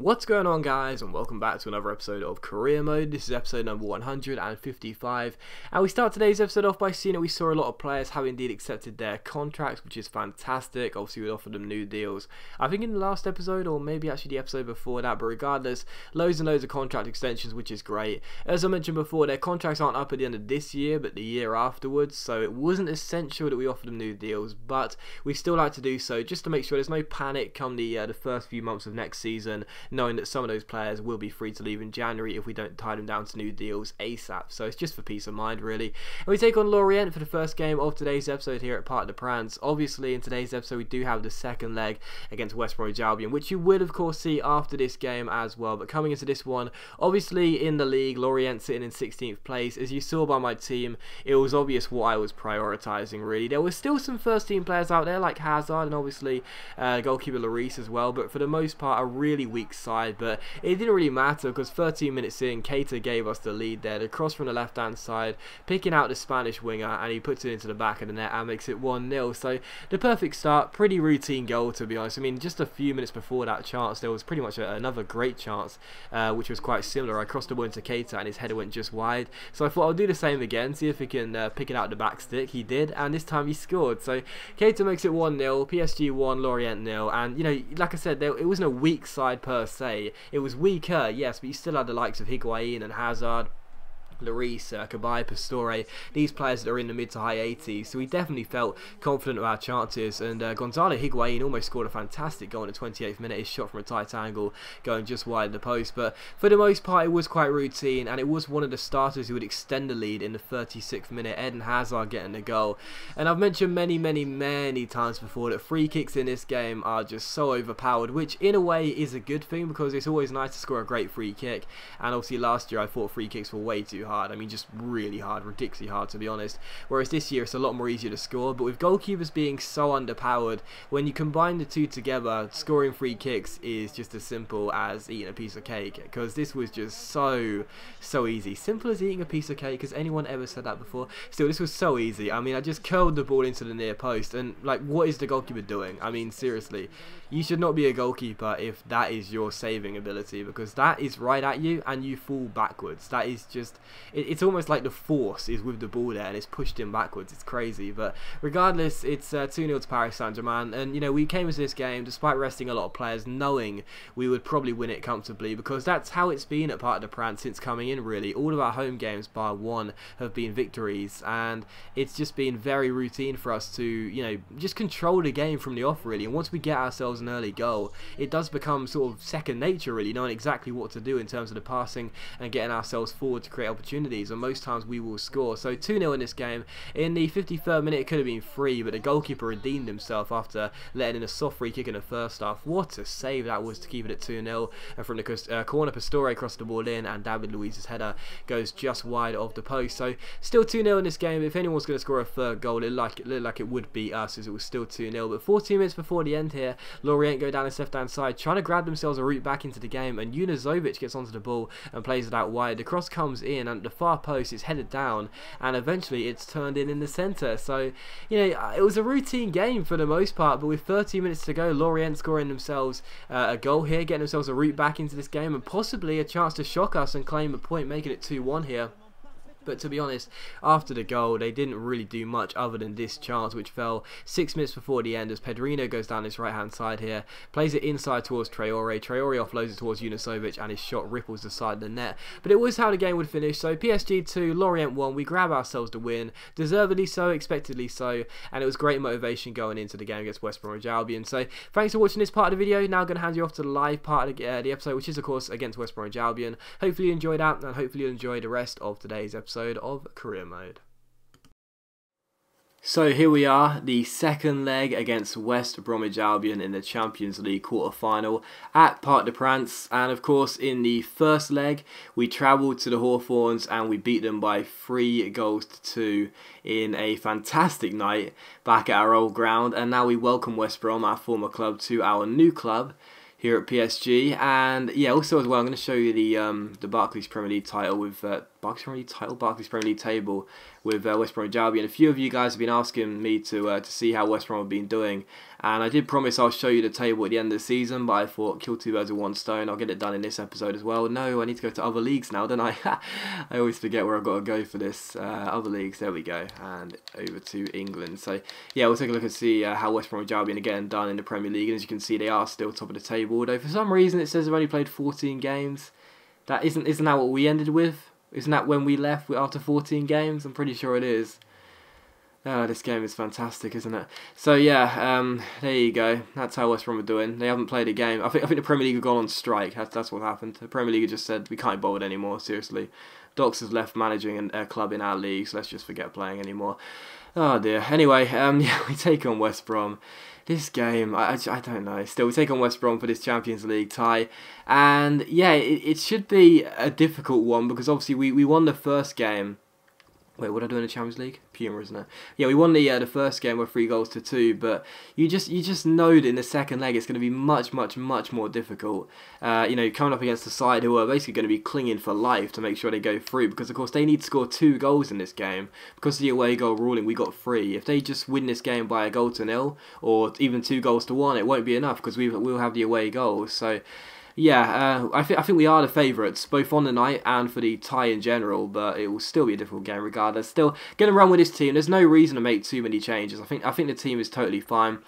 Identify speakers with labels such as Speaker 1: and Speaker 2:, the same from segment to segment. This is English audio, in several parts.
Speaker 1: What's going on, guys, and welcome back to another episode of Career Mode. This is episode number 155, and we start today's episode off by seeing that we saw a lot of players have indeed accepted their contracts, which is fantastic. Obviously, we offered them new deals, I think in the last episode, or maybe actually the episode before that, but regardless, loads and loads of contract extensions, which is great. As I mentioned before, their contracts aren't up at the end of this year, but the year afterwards, so it wasn't essential that we offered them new deals, but we still like to do so, just to make sure there's no panic come the first few months of next season, knowing that some of those players will be free to leave in January if we don't tie them down to new deals ASAP. So it's just for peace of mind, really. And we take on Lorient for the first game of today's episode here at Parc des Princes. Obviously, in today's episode, we do have the second leg against West Brom Albion, which you will, of course, see after this game as well. But coming into this one, obviously in the league, Lorient sitting in 16th place. As you saw by my team, it was obvious what I was prioritising, really. There were still some first-team players out there, like Hazard and obviously goalkeeper Lloris as well. But for the most part, a really weak side. But it didn't really matter because 13 minutes in, Keita gave us the lead there. The cross from the left-hand side, picking out the Spanish winger, and he puts it into the back of the net and makes it 1-0. So the perfect start, pretty routine goal, to be honest. I mean, just a few minutes before that chance, there was pretty much another great chance, which was quite similar. I crossed the ball into Keita and his header went just wide. So I thought I'll do the same again, see if he can pick it out the back stick. He did, and this time he scored. So Keita makes it 1-0, PSG 1, Lorient 0. And, you know, like I said, it wasn't a weak side per se. It was weaker, yes, but you still had the likes of Higuain and Hazard, Lloris, Cabaye, Pastore, these players that are in the mid to high 80s, so we definitely felt confident of our chances. And Gonzalo Higuain almost scored a fantastic goal in the 28th minute, his shot from a tight angle going just wide of the post. But for the most part, it was quite routine, and it was one of the starters who would extend the lead in the 36th minute, Eden Hazard getting the goal. And I've mentioned many times before that free kicks in this game are just so overpowered, which in a way is a good thing because it's always nice to score a great free kick. And obviously last year I thought free kicks were way too hard. I mean, just really hard, ridiculously hard, to be honest. Whereas this year it's a lot more easier to score. But with goalkeepers being so underpowered, when you combine the two together, scoring free kicks is just as simple as eating a piece of cake. Because this was just so easy. Simple as eating a piece of cake. Has anyone ever said that before? Still, this was so easy. I mean, I just curled the ball into the near post. And, like, what is the goalkeeper doing? I mean, seriously. You should not be a goalkeeper if that is your saving ability. Because that is right at you and you fall backwards. That is just... It's almost like the force is with the ball there and it's pushed him backwards. It's crazy. But regardless, it's 2-0 to Paris Saint-Germain. And, you know, we came into this game, despite resting a lot of players, knowing we would probably win it comfortably. Because that's how it's been at Parc des Princes since coming in, really. All of our home games, bar one, have been victories. And it's just been very routine for us to, you know, just control the game from the off, really. And once we get ourselves an early goal, it does become sort of second nature, really, knowing exactly what to do in terms of the passing and getting ourselves forward to create opportunities. And most times we will score. So 2-0 in this game. In the 53rd minute, it could have been 3, but the goalkeeper redeemed himself after letting in a soft free kick in the first half. What a save that was to keep it at 2-0. And from the corner, Pastore crossed the ball in, and David Luiz's header goes just wide of the post. So still 2-0 in this game. If anyone's going to score a third goal, it looked like it would be us, as it was still 2-0. But 14 minutes before the end here, Lorient go down his left-hand side, trying to grab themselves a route back into the game, and Junuzovic gets onto the ball and plays it out wide. The cross comes in, and at the far post, it's headed down, and eventually it's turned in the centre. So, you know, it was a routine game for the most part, but with 30 minutes to go, Lorient scoring themselves a goal here, getting themselves a route back into this game, and possibly a chance to shock us and claim a point, making it 2-1 here. But to be honest, after the goal, they didn't really do much other than this chance, which fell 6 minutes before the end as Pedrinho goes down his right-hand side here, plays it inside towards Traore. Traore offloads it towards Junuzovic, and his shot ripples the side of the net. But it was how the game would finish. So PSG 2, Lorient 1. We grab ourselves the win, deservedly so, expectedly so, and it was great motivation going into the game against West Brom Albion. So thanks for watching this part of the video. Now I'm going to hand you off to the live part of the episode, which is of course against West Brom Albion. Hopefully you enjoyed that, and hopefully you'll enjoy the rest of today's episode of Career Mode. So here we are, the second leg against West Brom Albion in the Champions League quarter-final at Parc des Princes. And of course, in the first leg, we travelled to the Hawthorns and we beat them by 3-2 in a fantastic night back at our old ground. And now we welcome West Brom, our former club, to our new club here at PSG. And yeah, also as well, I'm going to show you the Barclays Premier League title with Barclays Premier League title, Barclays Premier League table with West Brom Albion. A few of you guys have been asking me to see how West Brom have been doing, and I did promise I'll show you the table at the end of the season, but I thought kill two birds with one stone. I'll get it done in this episode as well. No, I need to go to other leagues now, don't I? I always forget where I've got to go for this. Other leagues, there we go, and over to England. So yeah, we'll take a look and see how West Brom Albion are getting done in the Premier League, and as you can see, they are still top of the table, although for some reason it says they've only played 14 games. That isn't that what we ended with? Isn't that when we left after 14 games? I'm pretty sure it is. Oh, this game is fantastic, isn't it? So yeah, there you go. That's how West Brom are doing. They haven't played a game. I think the Premier League have gone on strike. That's what happened. The Premier League just said we can't be bothered anymore. Seriously, Docs has left managing a club in our league, so let's just forget playing anymore. Oh dear. Anyway, yeah, we take on West Brom. This game, I don't know. Still, we take on West Brom for this Champions League tie. And yeah, it should be a difficult one because obviously we won the first game. Wait, what did I do in the Champions League? Puma, isn't it? Yeah, we won the first game with 3-2, but you just know that in the second leg it's going to be much more difficult. You know, coming up against a side who are basically going to be clinging for life to make sure they go through, because of course they need to score 2 goals in this game. Because of the away goal ruling, we got 3. If they just win this game by 1-0 or even 2-1, it won't be enough because we'll have the away goals. So yeah, I think we are the favourites, both on the night and for the tie in general, but it will still be a difficult game regardless. Still, going to run with this team. There's no reason to make too many changes. I think the team is totally fine.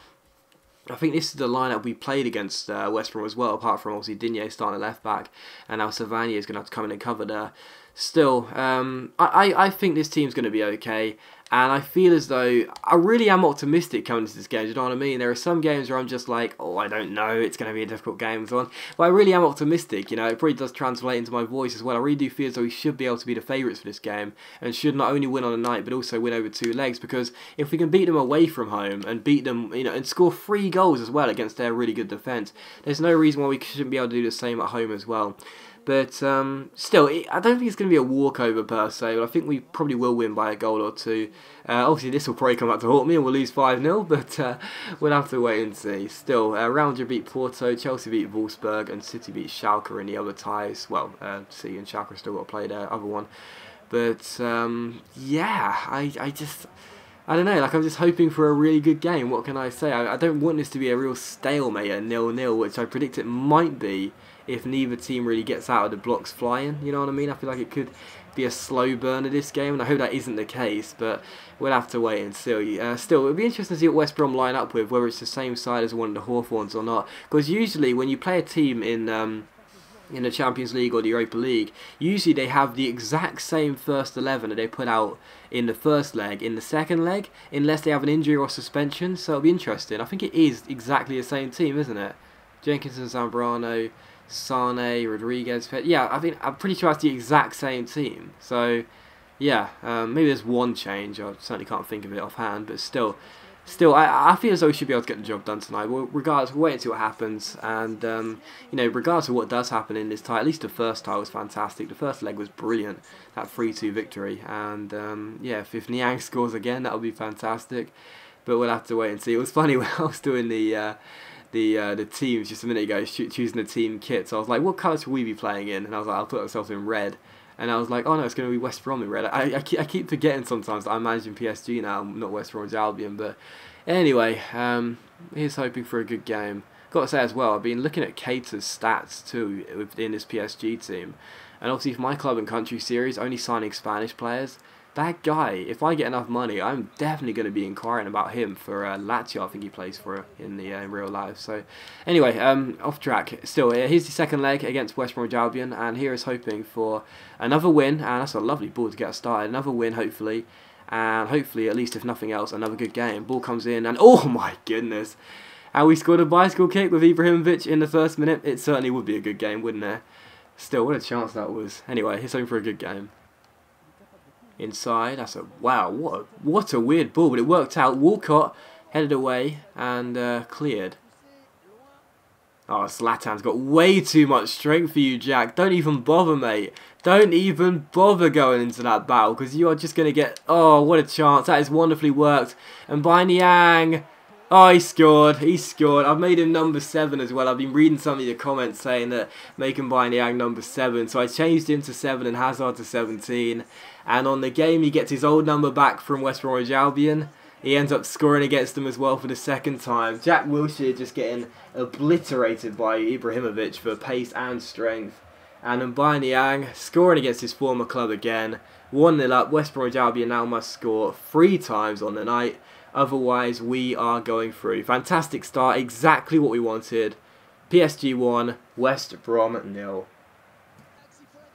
Speaker 1: I think this is the lineup we played against West Brom as well, apart from obviously Digne starting at left back, and now Savanier is going to have to come in and cover there. Still, I think this team's going to be okay. And I feel as though I really am optimistic coming into this game, do you know what I mean? There are some games where I'm just like, oh, I don't know, it's going to be a difficult game and so on. But I really am optimistic, you know, it probably does translate into my voice as well. I really do feel as though we should be able to be the favourites for this game and should not only win on the night, but also win over 2 legs. Because if we can beat them away from home and beat them, you know, and score 3 goals as well against their really good defence, there's no reason why we shouldn't be able to do the same at home as well. But still, I don't think it's going to be a walkover per se, but I think we probably will win by a goal or 2. Obviously, this will probably come back to haunt me and we'll lose 5-0, but we'll have to wait and see. Still, Real Madrid beat Porto, Chelsea beat Wolfsburg, and City beat Schalke in the other ties. Well, City and Schalke still got to play their other one. But yeah, I don't know, like I'm just hoping for a really good game. What can I say? I don't want this to be a real stalemate at 0-0, which I predict it might be if neither team really gets out of the blocks flying, you know what I mean? I feel like it could be a slow burn of this game, and I hope that isn't the case, but we'll have to wait and see. Still, it'll be interesting to see what West Brom line up with, whether it's the same side as one of the Hawthorns or not, because usually when you play a team in the Champions League or the Europa League, usually they have the exact same first 11 that they put out in the first leg, in the second leg, unless they have an injury or suspension, so it'll be interesting. I think it is exactly the same team, isn't it? Jenkinson, Zambrano, Sane, Rodriguez, yeah, I'm pretty sure that's the exact same team. So, yeah, maybe there's one change. I certainly can't think of it offhand, but still, I feel as though we should be able to get the job done tonight. Well, regardless, we'll wait and see what happens. And you know, regardless of what does happen in this tie, at least the first tie was fantastic. The first leg was brilliant. That 3-2 victory, and yeah, if Niang scores again, that'll be fantastic. But we'll have to wait and see. It was funny when I was doing the teams just a minute ago, choosing the team kit. So I was like, what colour should we be playing in? And I was like, I'll put ourselves in red. And I was like, oh no, it's going to be West Brom in red. I keep forgetting sometimes that I'm managing PSG now, not West Brom Albion. But anyway, here's hoping for a good game. Got to say as well, I've been looking at Keita's stats too within this PSG team. And obviously for my club and country series, only signing Spanish players. That guy, if I get enough money, I'm definitely going to be inquiring about him for Lazio. I think he plays for in real life. So, anyway, off track. Still, here's the second leg against West Brom Albion, and here is hoping for another win. And that's a lovely ball to get us started. Another win, hopefully, and hopefully, at least if nothing else, another good game. Ball comes in, and oh my goodness, how we scored a bicycle kick with Ibrahimovic in the first minute. It certainly would be a good game, wouldn't it? Still, what a chance that was. Anyway, here's hoping for a good game. Inside, that's a wow, what a weird ball, but it worked out. Walcott headed away and cleared. Oh, Zlatan's got way too much strength for you, Jack. Don't even bother, mate. Don't even bother going into that battle, because you are just going to get... Oh, what a chance. That is wonderfully worked. And by Niang... Oh, he scored. He scored. I've made him number 7 as well. I've been reading some of your comments saying that make him Aubameyang number 7. So I changed him to 7 and Hazard to 17. And on the game, he gets his old number back from West Brom Albion. He ends up scoring against them as well for the second time. Jack Wilshere just getting obliterated by Ibrahimovic for pace and strength. And Aubameyang scoring against his former club again. 1-0 up. West Brom Albion now must score 3 times on the night. Otherwise, we are going through. Fantastic start. Exactly what we wanted. PSG 1, West Brom 0.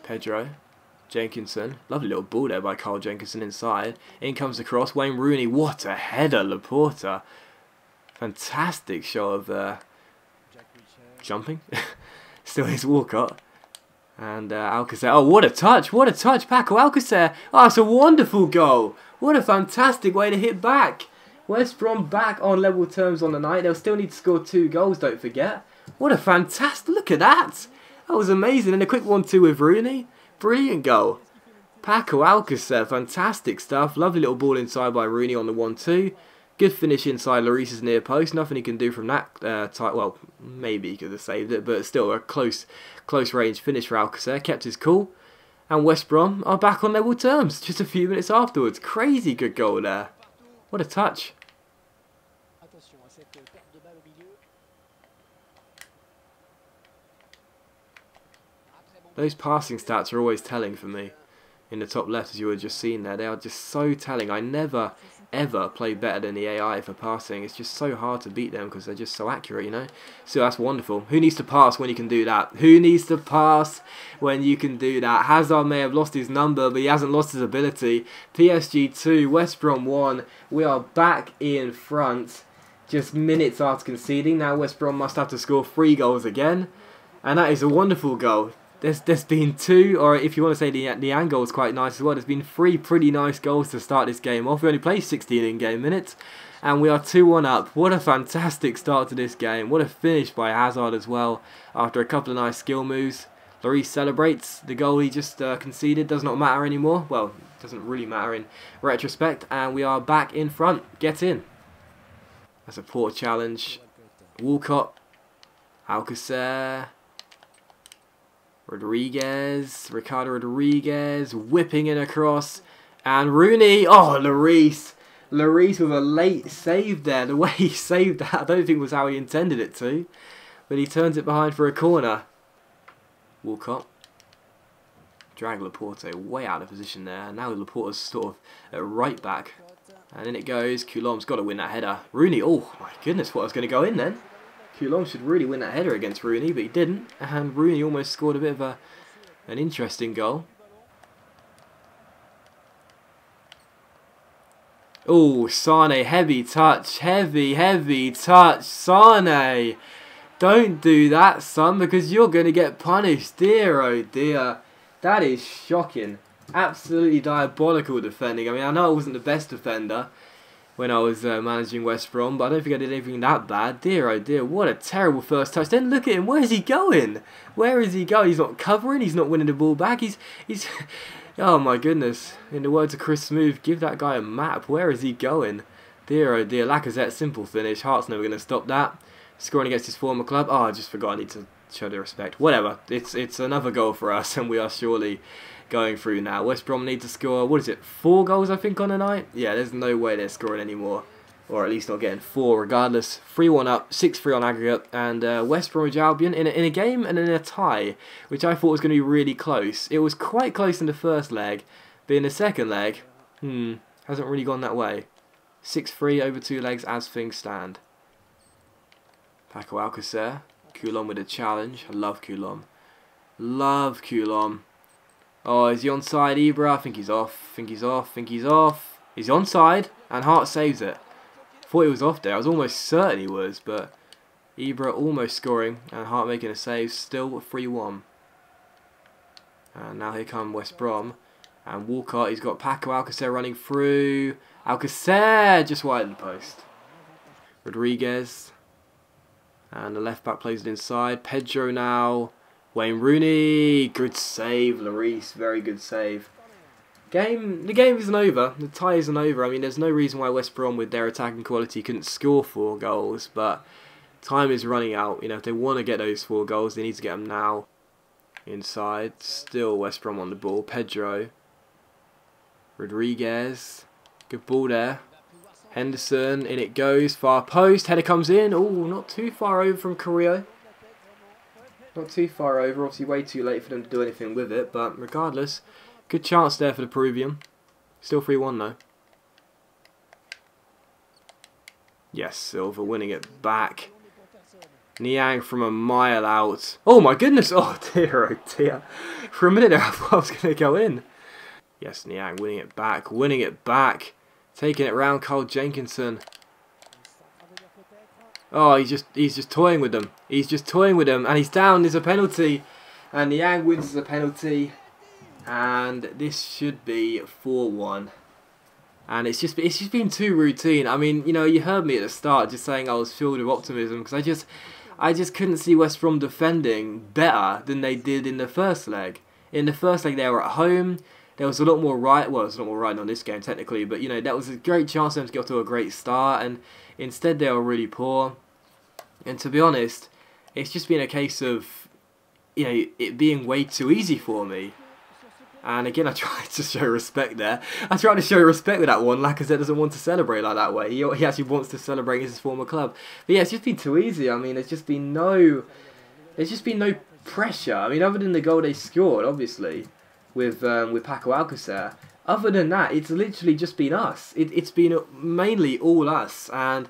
Speaker 1: Pedro. Jenkinson. Lovely little ball there by Carl Jenkinson inside. In comes the cross. Wayne Rooney. What a header, Laporta. Fantastic show of jumping. Still his Walcott. And Alcacer. Oh, what a touch. What a touch. Paco Alcacer. Oh, it's a wonderful goal. What a fantastic way to hit back. West Brom back on level terms on the night. They'll still need to score 2 goals, don't forget. What a fantastic... Look at that. That was amazing. And a quick 1-2 with Rooney. Brilliant goal. Paco Alcacer. Fantastic stuff. Lovely little ball inside by Rooney on the 1-2. Good finish inside Lloris's near post. Nothing he can do from that type. Well, maybe he could have saved it, but still a close range finish for Alcacer. Kept his cool. And West Brom are back on level terms just a few minutes afterwards. Crazy good goal there. What a touch. Those passing stats are always telling for me. In the top left, as you were just seeing there, they are just so telling. I never, ever play better than the AI for passing. It's just so hard to beat them because they're just so accurate, you know. So that's wonderful. Who needs to pass when you can do that? Who needs to pass when you can do that? Hazard may have lost his number, but he hasn't lost his ability. PSG 2, West Brom 1. We are back in front just minutes after conceding. Now West Brom must have to score 3 goals again. And that is a wonderful goal. There's been 2, or if you want to say the angle is quite nice as well, there's been 3 pretty nice goals to start this game off. We only played 16 in-game minutes, and we are 2-1 up. What a fantastic start to this game. What a finish by Hazard as well, after a couple of nice skill moves. Lloris celebrates the goal he just conceded. Does not matter anymore. Well, doesn't really matter in retrospect, and we are back in front. Get in. That's a poor challenge. Walcott. Alcacer. Ricardo Rodriguez, whipping in across, and Rooney, oh, Lloris with a late save there. The way he saved that, I don't think was how he intended it to, but he turns it behind for a corner. Walcott, drag Laporte way out of position there, and now Laporte's sort of at right back, and in it goes. Coulombe's got to win that header. Rooney, oh my goodness, what was going to go in then? Coulombe should really win that header against Rooney, but he didn't. And Rooney almost scored a bit of an interesting goal. Oh, Sane, heavy touch. Heavy touch. Sane, don't do that, son, because you're going to get punished. Dear, oh dear. That is shocking. Absolutely diabolical defending. I mean, I know I wasn't the best defender when I was managing West Brom, but I don't think I did anything that bad. Dear, oh dear, what a terrible first touch. Then look at him, where is he going? Where is he going? He's not covering, he's not winning the ball back, he's oh my goodness. In the words of Chris Smooth, give that guy a map. Where is he going? Dear, oh dear, Lacazette, simple finish. Hart's never going to stop that. Scoring against his former club. Oh, I just forgot, I need to show the respect. Whatever, it's another goal for us, and we are surely going through now. West Brom need to score, what is it, 4 goals I think on the night? Yeah, there's no way they're scoring anymore, or at least not getting 4 regardless. 3-1 up, 6-3 on aggregate, and West Brom Albion in a game and in a tie, which I thought was going to be really close. It was quite close in the first leg, but in the second leg, hasn't really gone that way. 6-3 over 2 legs as things stand. Paco Alcacer, Coulombe with a challenge. I love Coulombe. Love Coulombe. Oh, is he onside, Ibra? I think he's off. He's onside, and Hart saves it. Thought he was off there. I was almost certain he was, but Ibra almost scoring, and Hart making a save. Still 3-1. And now here come West Brom. And Walcott, he's got Paco Alcacer running through. Alcacer just wide of the post. Rodriguez. And the left back plays it inside. Pedro now. Wayne Rooney, good save, Lloris, very good save. The game isn't over. The tie isn't over. I mean, there's no reason why West Brom, with their attacking quality, couldn't score 4 goals. But time is running out. You know, if they want to get those 4 goals, they need to get them now. Inside, still West Brom on the ball. Pedro, Rodriguez, good ball there. Henderson, in it goes, far post. Header comes in. Oh, not too far over from Carrillo. Not too far over. Obviously, way too late for them to do anything with it. But regardless. Good chance there for the Peruvian. Still 3-1 though. Yes, Silva winning it back. Niang from a mile out. Oh my goodness! Oh dear, oh dear. For a minute there I thought I was going to go in. Yes, Niang winning it back. Winning it back. Taking it round Carl Jenkinson. Oh, he's just toying with them. He's just toying with them. And he's down. There's a penalty. And Niang wins the penalty. And this should be 4-1. And it's just been too routine. I mean, you know, you heard me at the start just saying I was filled with optimism because I just couldn't see West Brom defending better than they did in the first leg. In the first leg, they were at home. There was a lot more right. Well, there's a lot more riding on this game technically, but you know that was a great chance for them to get off to a great start, and instead they were really poor. And to be honest, it's just been a case of, you know, it being way too easy for me. And again, I tried to show respect there. I tried to show respect with that one. Lacazette doesn't want to celebrate like that way. He actually wants to celebrate his former club. But yeah, it's just been too easy. I mean, there's just been no pressure. I mean, other than the goal they scored, obviously, with Paco Alcacer. Other than that, it's literally just been us. It's been mainly all us. And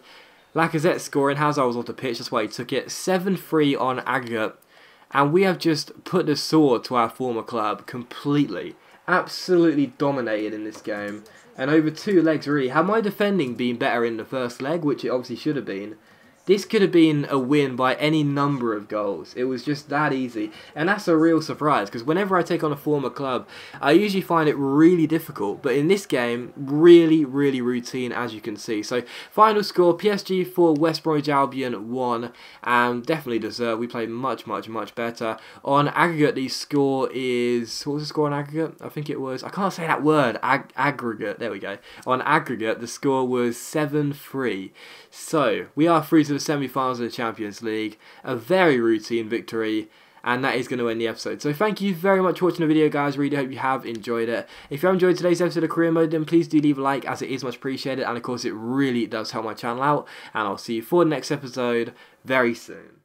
Speaker 1: Lacazette scoring, Hazard was off the pitch. That's why he took it. 7-3 on aggregate. And we have just put the sword to our former club completely. Absolutely dominated in this game. And over 2 legs, really. Had my defending been better in the first leg, which it obviously should have been, this could have been a win by any number of goals. It was just that easy. And that's a real surprise, because whenever I take on a former club, I usually find it really difficult. But in this game, really, really routine, as you can see. So, final score, PSG 4, West Bromwich Albion 1. And definitely deserved. We played much, much, much better. On aggregate, the score is... What was the score on aggregate? I think it was... I can't say that word. Aggregate. There we go. On aggregate, the score was 7-3. So, we are through to the semi-finals of the Champions League. A very routine victory. And that is going to end the episode. So thank you very much for watching the video, guys. Really hope you have enjoyed it. If you have enjoyed today's episode of Career Mode, then please do leave a like, as it is much appreciated. And of course, it really does help my channel out. And I'll see you for the next episode very soon.